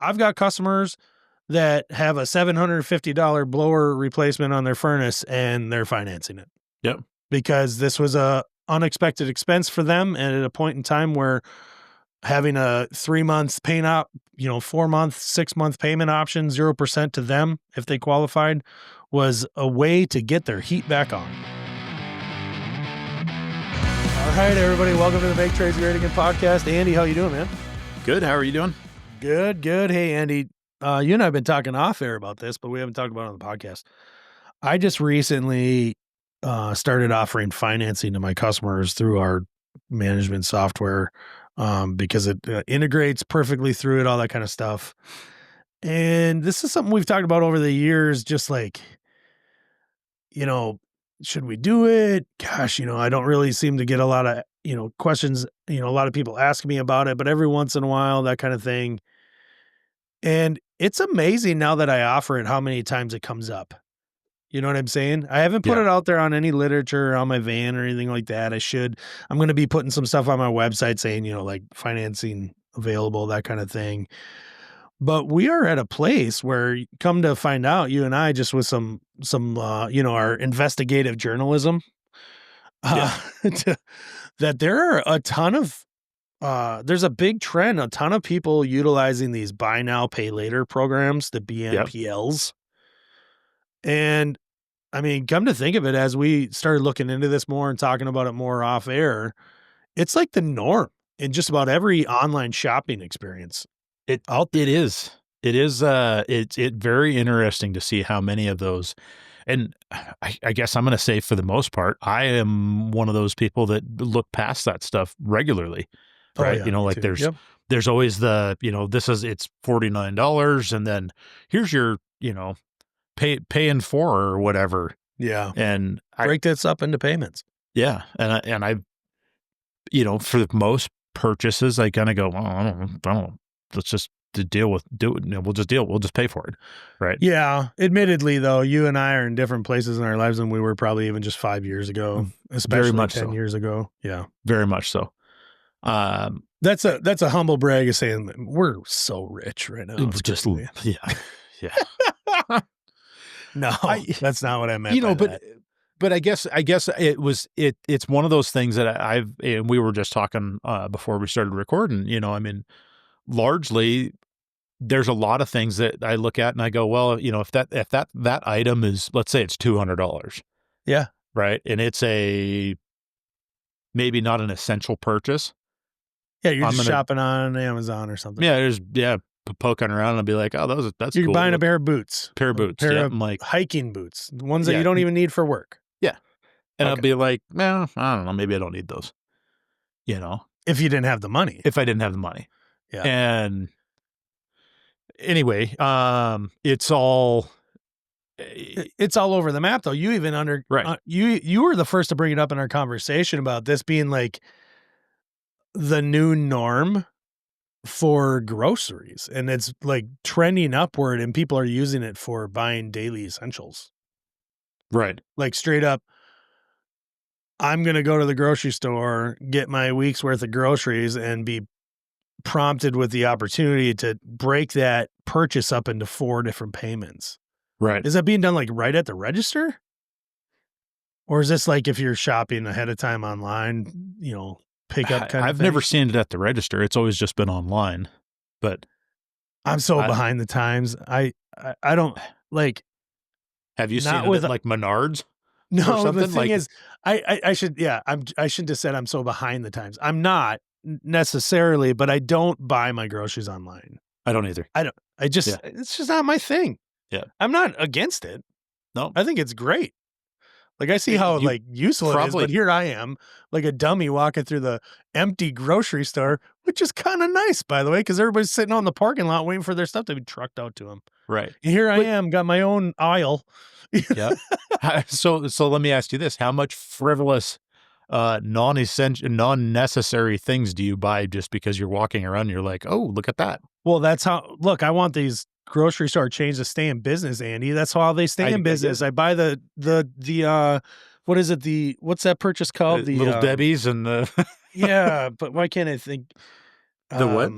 I've got customers that have a $750 blower replacement on their furnace and they're financing it. Yep. Because this was a unexpected expense for them. And at a point in time where having a 3 month paying out, 4 month, 6 month payment option, 0% to them if they qualified, was a way to get their heat back on. All right, everybody, welcome to the Make Trades Great Again podcast. Andy, how you doing, man? Good. How are you doing? Good. Hey, Andy, you and I have been talking off air about this, but we haven't talked about it on the podcast. I just recently started offering financing to my customers through our management software because it integrates perfectly through it, all that kind of stuff. And this is something we've talked about over the years, just like, should we do it? Gosh, I don't really seem to get a lot of, questions, a lot of people ask me about it, but every once in a while, that kind of thing. And it's amazing now that I offer it, how many times it comes up. You know what I'm saying? I haven't put it out there on any literature on my van or anything like that. I should. I'm going to be putting some stuff on my website saying, like financing available, that kind of thing. But we are at a place where, come to find out, you and I, just with some our investigative journalism, that there are a ton of, there's a big trend, a ton of people utilizing these buy now, pay later programs, the BNPLs. And I mean, come to think of it, as we started looking into this more and talking about it more off air, it's like the norm in just about every online shopping experience. It's very interesting to see how many of those, and I guess I'm going to say for the most part, I am one of those people that look past that stuff regularly, right? There's always the, it's $49 and then here's your, pay in 4 or whatever. Yeah. And break this up into payments. Yeah. And I for most purchases, I kind of go, well, I don't, let's just do it. We'll just pay for it. Right. Yeah. Admittedly though, you and I are in different places in our lives than we were probably even just 5 years ago, especially very much 10 years ago. Yeah. Very much so. That's a humble brag of saying we're so rich right now. Yeah. No, that's not what I meant. But I guess it's one of those things that and we were just talking before we started recording, largely there's a lot of things that I look at and I go, well, if that item is, let's say it's $200. Yeah. Right. And it's maybe not an essential purchase. Yeah. You're just shopping on Amazon or something. Yeah. Poking around and I'll be like, oh, that's you're cool. buying a pair of boots. Pair of like hiking boots, the ones that you don't even need for work. Yeah. And I'll be like, well, I don't know, maybe I don't need those. If you didn't have the money. If I didn't have the money. Yeah. And anyway, it's all over the map though. You even you were the first to bring it up in our conversation about this being like the new norm for groceries, and it's like trending upward and people are using it for buying daily essentials. Right. Like straight up, I'm going to go to the grocery store, get my week's worth of groceries and be prompted with the opportunity to break that purchase up into 4 different payments. Right. Is that being done like right at the register? Or is this like if you're shopping ahead of time online, pick up kind of I've thing? never seen it at the register. It's always just been online. But I'm so behind the times. I don't like. Have you seen it at like Menards? No, the thing is, I should I shouldn't have said I'm so behind the times. I'm not necessarily, but I don't buy my groceries online. I don't either. It's just not my thing. Yeah. I'm not against it. No. I think it's great. Like I see how useful it is, but here I am like a dummy walking through the empty grocery store, which is kind of nice, by the way, because everybody's sitting on the parking lot waiting for their stuff to be trucked out to them. Right. And here I am, got my own aisle. Yeah. So let me ask you this: how much frivolous, non-essential, non-necessary things do you buy just because you're walking around and you're like, oh, look at that? Well, that's how. Look, I want these grocery store chains to stay in business, Andy. That's how they stay in business. I buy the what is it? What's that purchase called? The Little Debbie's and the yeah, but why can't I think the what?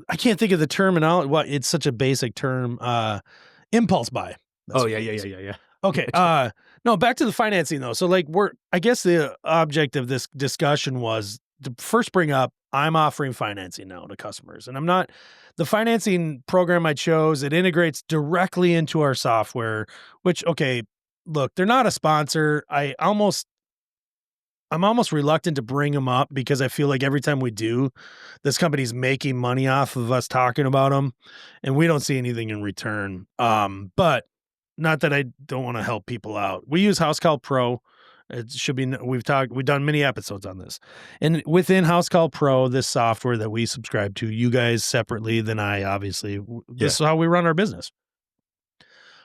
I can't think of the terminology. What, it's such a basic term. Impulse buy. That's Oh, what yeah, it yeah, yeah, is. yeah, yeah. Okay. Gotcha. No, back to the financing though. So like I guess the object of this discussion was to first bring up, I'm offering financing now to customers, and the financing program I chose, it integrates directly into our software, which, okay, look, they're not a sponsor. I'm almost reluctant to bring them up because I feel like every time we do, this company's making money off of us talking about them, and we don't see anything in return. But not that I don't want to help people out. We use Housecall Pro. It should be we've done many episodes on this, and within Housecall Pro, this software that we subscribe to, you guys separately than I, obviously. This Yeah. is how we run our business.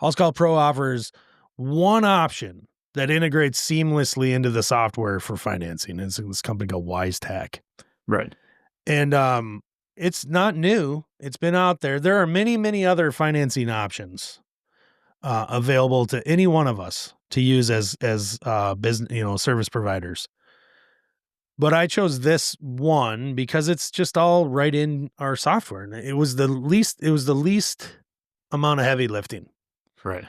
Housecall Pro offers one option that integrates seamlessly into the software for financing. It's this company called WiseTech. Right. And it's not new. It's been out there. There are many, many other financing options available to any one of us to use as business, service providers. But I chose this one because it's just all right in our software, and it was the least amount of heavy lifting. Right.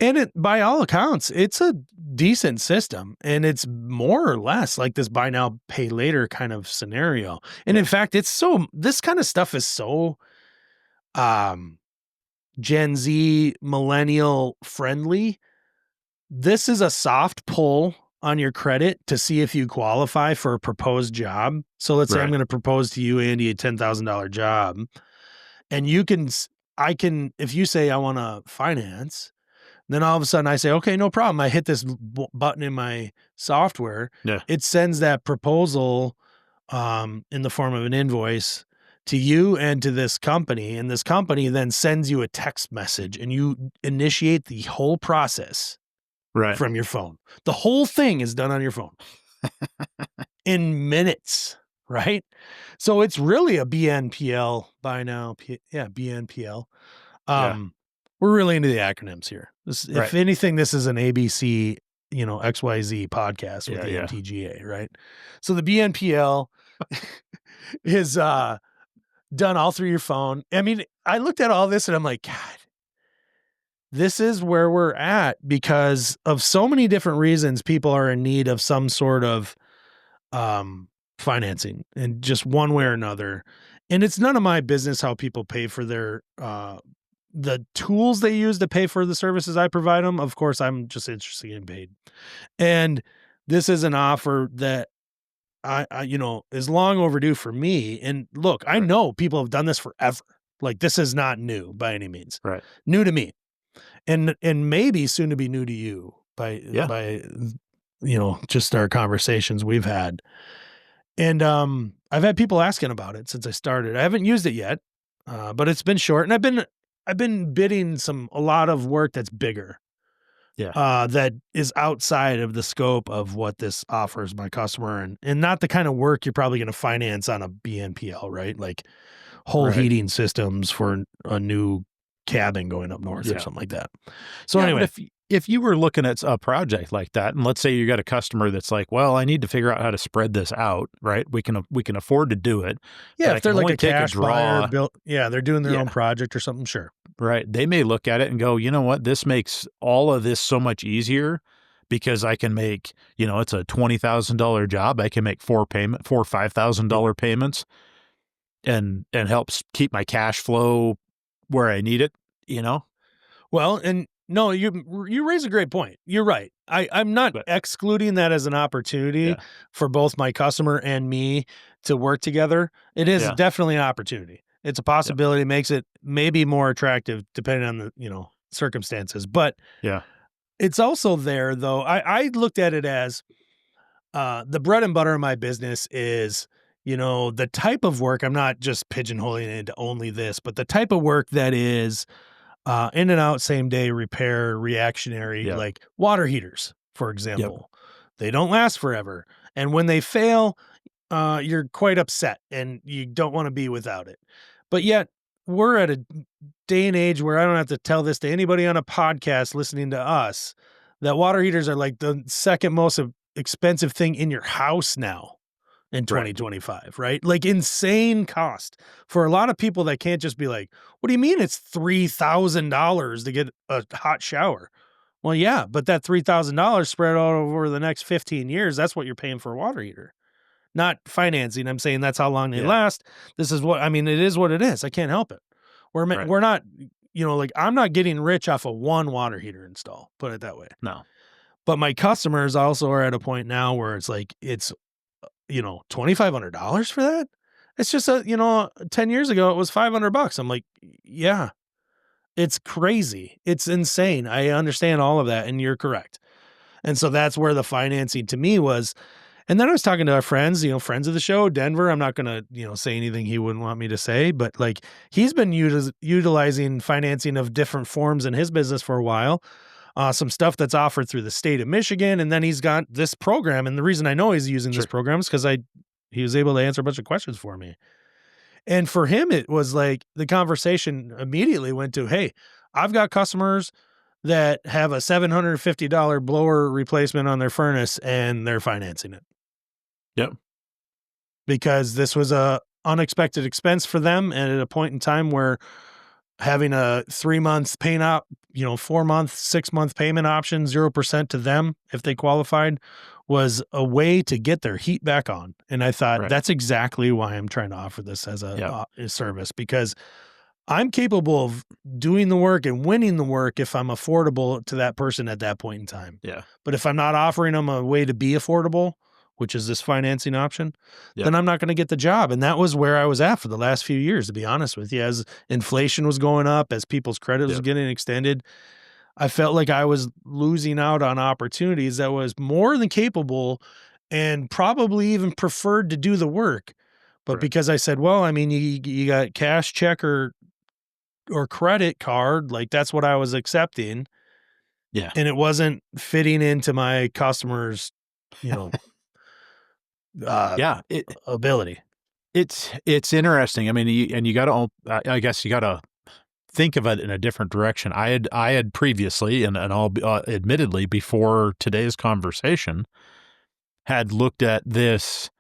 And by all accounts, it's a decent system, and it's more or less like this buy now, pay later kind of scenario. And in Yeah. fact, this kind of stuff is so um, Gen Z millennial friendly. This is a soft pull on your credit to see if you qualify for a proposed job. So let's say I'm Right. going to propose to you, Andy, a $10,000 job, and I can, if you say I want to finance, then all of a sudden I say, okay, no problem. I hit this button in my software. Yeah. It sends that proposal in the form of an invoice to you and to this company. And this company then sends you a text message, and you initiate the whole process Right. from your phone. The whole thing is done on your phone in minutes, right? So it's really a BNPL buy now. BNPL. Yeah. We're really into the acronyms here. If Right. anything, this is an ABC, XYZ podcast with Yeah. the Yeah. MTGA, right? So the BNPL is done all through your phone. I mean, I looked at all this and I'm like, God, this is where we're at because of so many different reasons. People are in need of some sort of financing in just one way or another. And it's none of my business how people pay for their the tools they use to pay for the services I provide them. Of course, I'm just interested in getting paid. And this is an offer that I is long overdue for me. And look, I Right. know people have done this forever. Like, this is not new by any means. Right. New to me. And maybe soon to be new to you Yeah. by just our conversations we've had. And I've had people asking about it since I started. I haven't used it yet, but it's been short, and I've been bidding a lot of work that's bigger, Yeah. that is outside of the scope of what this offers my customer, and not the kind of work you're probably going to finance on a BNPL, right? Like whole Right. heating systems for a new cabin going up north or Yeah. something like that. So Yeah, anyway, but if you were looking at a project like that, and let's say you got a customer that's like, well, I need to figure out how to spread this out, right? We can afford to do it. yeah, But I if they're can like only a take a cash buyer, draw. they're doing their own Yeah. project or something, sure. Right. They may look at it and go, you know what? This makes all of this so much easier because I can make, it's a $20,000 job. I can make four or $5,000 payments and helps keep my cash flow where I need it. Well, and no, you raise a great point. You're right. I'm not But excluding that as an opportunity yeah. for both my customer and me to work together. It is Yeah. definitely an opportunity. It's a Yep. possibility, makes it maybe more attractive depending on the, circumstances. But Yeah. it's also there though. I looked at it as the bread and butter of my business is, the type of work. I'm not just pigeonholing it into only this, but the type of work that is in and out, same day repair, reactionary, Yeah. like water heaters, for Yep. example. They don't last forever. And when they fail, you're quite upset and you don't want to be without it. But yet, we're at a day and age where I don't have to tell this to anybody on a podcast listening to us that water heaters are like the second most expensive thing in your house now. in Right. 2025, right? Like insane cost for a lot of people that can't just be like, what do you mean it's $3,000 to get a hot shower? Well, yeah, but that $3,000 spread out over the next 15 years, that's what you're paying for a water heater. Not financing. I'm saying that's how long they Yeah. last. This is what I mean, it is what it is. I can't help it. Right. We're not, like I'm not getting rich off of one water heater install, put it that way. No. But my customers also are at a point now where it's like it's $2,500 for that? It's just 10 years ago it was $500. I'm like, yeah, it's crazy. It's insane. I understand all of that and you're correct. And so that's where the financing to me was. And then I was talking to our friends, friends of the show, Denver. I'm not going to, say anything he wouldn't want me to say, but like he's been utilizing financing of different forms in his business for a while. Some stuff that's offered through the state of Michigan. And then he's got this program. And the reason I know he's using this Sure. program is because he was able to answer a bunch of questions for me. And for him, it was like the conversation immediately went to, hey, I've got customers that have a $750 blower replacement on their furnace and they're financing it. Yep. Because this was a unexpected expense for them. And at a point in time where having a 3 month paying out, 4 month, 6 month payment option, 0% to them if they qualified was a way to get their heat back on. And I thought that's exactly why I'm trying to offer this as a service, because I'm capable of doing the work and winning the work if I'm affordable to that person at that point in time. Yeah. But if I'm not offering them a way to be affordable, which is this financing option, then I'm not going to get the job. And that was where I was at for the last few years, to be honest with you. As inflation was going up, as people's credit was getting extended, I felt like I was losing out on opportunities that was more than capable and probably even preferred to do the work. But because I said, well, I mean, you got cash, check, or credit card, like that's what I was accepting. Yeah. And it wasn't fitting into my customers, ability. It's interesting. I mean, you got to, I guess you got to think of it in a different direction. I had previously, and I'll admittedly before today's conversation, had looked at this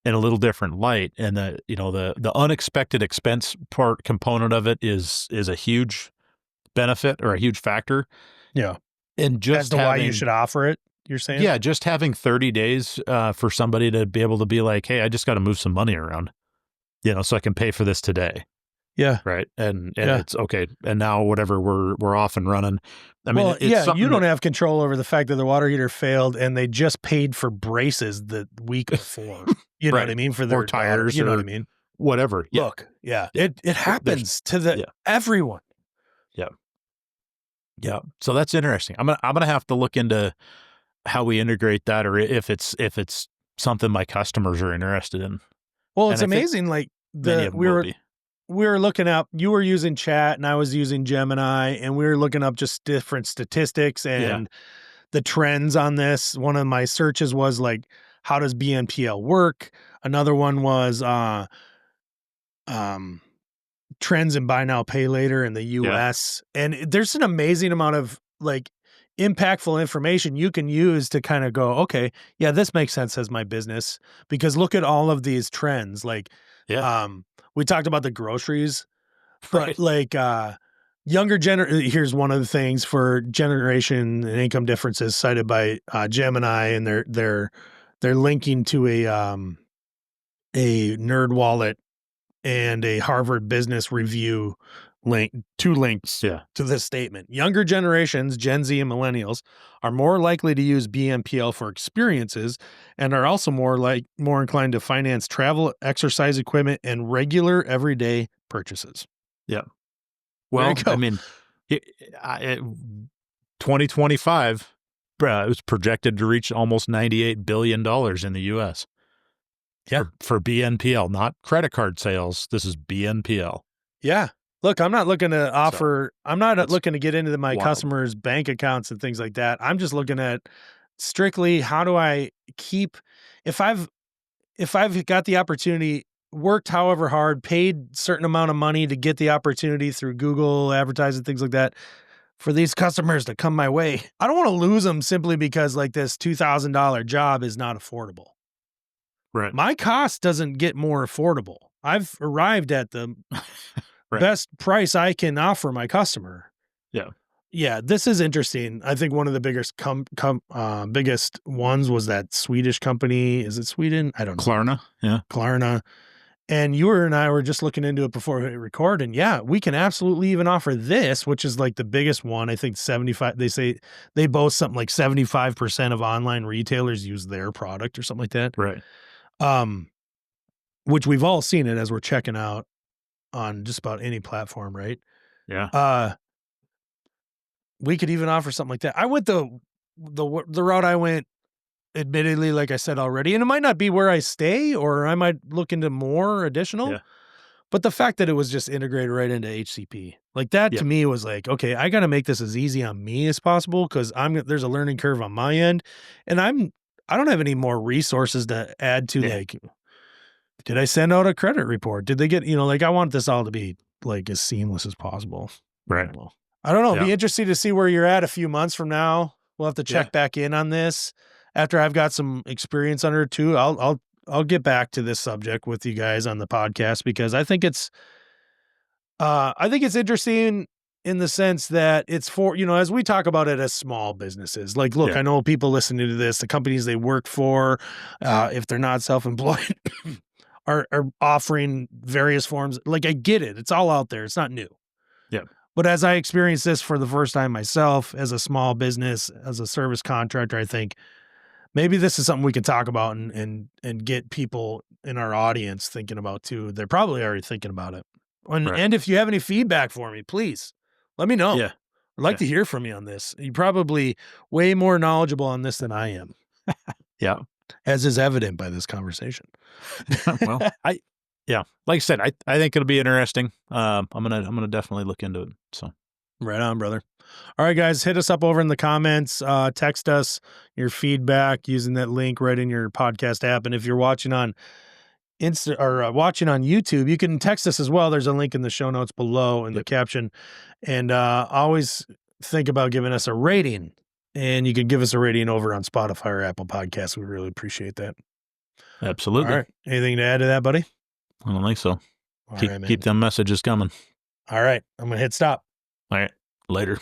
in a little different light, and the unexpected expense component of it is a huge benefit or a huge factor. Yeah, and just as to why you should offer it. You're saying, yeah, just having 30 days for somebody to be able to be like, hey, I just got to move some money around, so I can pay for this today. Yeah. Right. And it's okay. And now whatever we're off and running. I mean, you don't have control over the fact that the water heater failed and they just paid for braces the week before. You know what I mean? For their tires, you know what I mean? Whatever. Yeah. Look, it happens to everyone. Yeah. Yeah. So that's interesting. I'm gonna have to look into how we integrate that, or if it's something my customers are interested in. Well, it's amazing. Like we were looking up, you were using chat and I was using Gemini, and we were looking up just different statistics and the trends on this. One of my searches was like, how does BNPL work? Another one was trends in buy now, pay later in the US. And there's an amazing amount of like impactful information you can use to kind of go, okay, yeah, this makes sense as my business, because look at all of these trends. Like, we talked about the groceries, but like, here's one of the things for generation and income differences cited by Gemini, and they're linking to a Nerd Wallet and a Harvard Business Review link, two links to this statement. Younger generations, Gen Z and millennials, are more likely to use BNPL for experiences and are also more inclined to finance travel, exercise equipment, and regular everyday purchases. Yeah. Well, I mean, 2025 it was projected to reach almost $98 billion in the U.S. For BNPL, not credit card sales. This is BNPL. Yeah. Look, I'm not looking to offer, I'm not looking to get into my customers' bank accounts and things like that. I'm just looking at strictly how do I keep, if I've got the opportunity, worked however hard, paid certain amount of money to get the opportunity through Google advertising, things like that, for these customers to come my way, I don't want to lose them simply because like this $2,000 job is not affordable. Right. My cost doesn't get more affordable. I've arrived at the Right. best price I can offer my customer. Yeah. Yeah, this is interesting. I think one of the biggest ones was that Swedish company. Is it Sweden? I don't know. Klarna. Yeah. Klarna. And you and I were just looking into it before we record, and yeah, we can absolutely even offer this, which is like the biggest one. I think 75. They say they boast something like 75% of online retailers use their product or something like that. Right. Which we've all seen it as we're checking out on just about any platform, right? Yeah. We could even offer something like that. I went the route I went, admittedly, like I said already, and it might not be where I stay, or I might look into more additional. Yeah. But the fact that it was just integrated right into HCP, like that to Yep. me was like, okay, I got to make this as easy on me as possible because there's a learning curve on my end, and I don't have any more resources to add to Yeah. like, did I send out a credit report? Did they get, like I want this all to be like as seamless as possible. Right. I don't know. It'd Yeah. be interesting to see where you're at a few months from now. We'll have to check Yeah. back in on this after I've got some experience under it too. I'll get back to this subject with you guys on the podcast because I think it's interesting in the sense that it's for, as we talk about it as small businesses. Like, look, Yeah. I know people listening to this, the companies they work for, if they're not self-employed, are offering various forms. Like, I get it. It's all out there. It's not new. Yeah. But as I experienced this for the first time myself as a small business, as a service contractor, I think maybe this is something we can talk about and get people in our audience thinking about too. They're probably already thinking about it. And if you have any feedback for me, please let me know. Yeah. I'd like to hear from you on this. You're probably way more knowledgeable on this than I am. Yeah. As is evident by this conversation. Well, like I said, I think it'll be interesting. I'm gonna definitely look into it. So right on, brother. All right, guys, hit us up over in the comments. Text us your feedback using that link right in your podcast app. And if you're watching on watching on YouTube, you can text us as well. There's a link in the show notes below in the caption. And always think about giving us a rating. And you can give us a rating over on Spotify or Apple Podcasts. We really appreciate that. Absolutely. All right. Anything to add to that, buddy? I don't think so. All right, man. Keep them messages coming. All right. I'm going to hit stop. All right. Later.